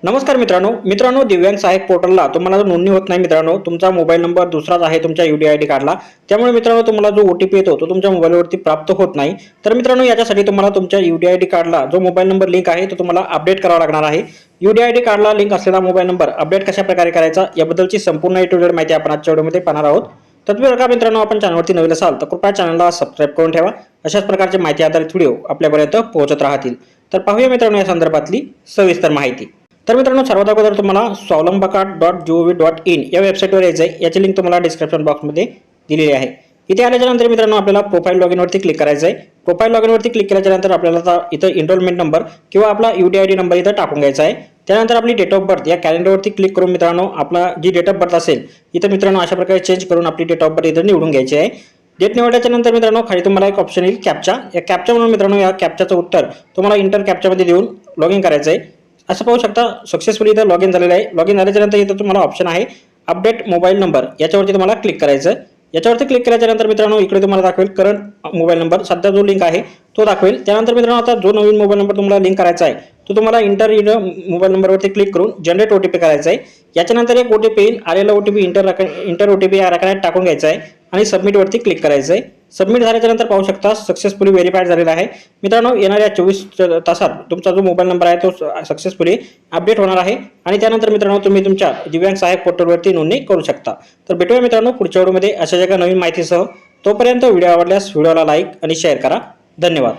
नमस्कार मित्रांनो दिव्यांग सहाय्यक पोर्टलला तुम्हाला जर नोंदणी होत नाही मित्रांनो, तुमचा मोबाईल नंबर दुसराच आहे तुमच्या UDID कार्डला, त्यामुळे मित्रांनो तुम्हाला जो OTP येतो तो तुमच्या मोबाईलवरती प्राप्त होत नाही। तर मित्रांनो याच्यासाठी तुम्हाला तुमच्या UDID कार्डला जो मोबाईल नंबर लिंक आहे तो तुम्हाला अपडेट करावा लागणार आहे। UDID कार्डला लिंक असलेला मोबाईल नंबर अपडेट कशा प्रकारे करायचा याबद्दलची संपूर्ण A to Z माहिती आपण आजच्या व्हिडिओमध्ये पाहणार आहोत। तत्पूर्वी का मित्रांनो आपण चॅनलवरती नवीन असाल तर कृपया चॅनलला सबस्क्राइब करून ठेवा, अशाच प्रकारचे माहिती आधारित व्हिडिओ आपल्यापर्यंत पोहोचत राहतील। तर पाहूया मित्रांनो या संदर्भातली सविस्तर माहिती। तर मित्रांनो सर्वात अगोदर तुम्हाला swavambhakart.gov.in या वेबसाईटवर यायचं आहे। याची लिंक तुम्हाला डिस्क्रिप्शन बॉक्समध्ये दिलेली आहे। इथे आल्यानंतर मित्रांनो आपल्याला प्रोफाइल लॉगिन वरती क्लिक करायचं आहे। प्रोफाइल लॉगिन वरती क्लिक केल्यानंतर आपल्याला इथं एनरोलमेंट नंबर किंवा आपला UDID नंबर इथं टाकून घ्यायचा आहे। त्यानंतर आपली डेट ऑफ बर्थ या कॅलेंडरवरती क्लिक करून मित्रांनो आपला जी डेट ऑफ बर्थ असेल इथं मित्रांनो अशा प्रकारे चेंज करून आपली डेट ऑफ बर्थ इथं निवडून घ्यायची आहे। डेट निवडल्याच्या नंतर मित्रांनो खाली तुम्हाला एक ऑप्शन येईल कॅप्चा, या कॅप्चा म्हणून मित्रांनो या कॅप्चाचं उत्तर तुम्हाला इंटर कॅप्चामध्ये देऊन लॉगिन करायचं आहे। असं पाहू शकता सक्सेसफुली इथं लॉगिन झालेलं आहे। लॉगिन झाल्याच्या नंतर इथं तुम्हाला ऑप्शन आहे अपडेट मोबाईल नंबर, याच्यावरती तुम्हाला क्लिक करायचं। याच्यावरती क्लिक केल्याच्या नंतर मित्रांनो इकडे तुम्हाला दाखवेल करंट मोबाईल नंबर, सध्या जो लिंक आहे तो दाखवेल। त्यानंतर मित्रांनो आता जो नवीन मोबाईल नंबर तुम्हाला लिंक करायचा आहे तो तुम्हाला इंटर मोबाईल नंबरवरती क्लिक करून जनरेट OTP करायचा आहे। याच्यानंतर एक OTP येईल, आलेला OTP इंटर OTP या रकान्यात टाकून घ्यायचा आहे आणि सबमिट वरती क्लिक करायचं आहे। सबमिट झाल्याच्या नंतर पाहू शकता सक्सेसफुली व्हेरीफाईड झालेला आहे। मित्रांनो येणाऱ्या 24 तासात तुमचा जो मोबाईल नंबर आहे तो सक्सेसफुली अपडेट होणार आहे आणि त्यानंतर मित्रांनो तुम्ही तुमच्या दिव्यांग सहाय्यक पोर्टलवरती नोंदणी करू शकता। तर भेटूया मित्रांनो पुढच्या व्हिडिओमध्ये अशा एका नवीन माहितीसह। तोपर्यंत व्हिडिओ आवडल्यास व्हिडिओला लाईक आणि शेअर करा। धन्यवाद।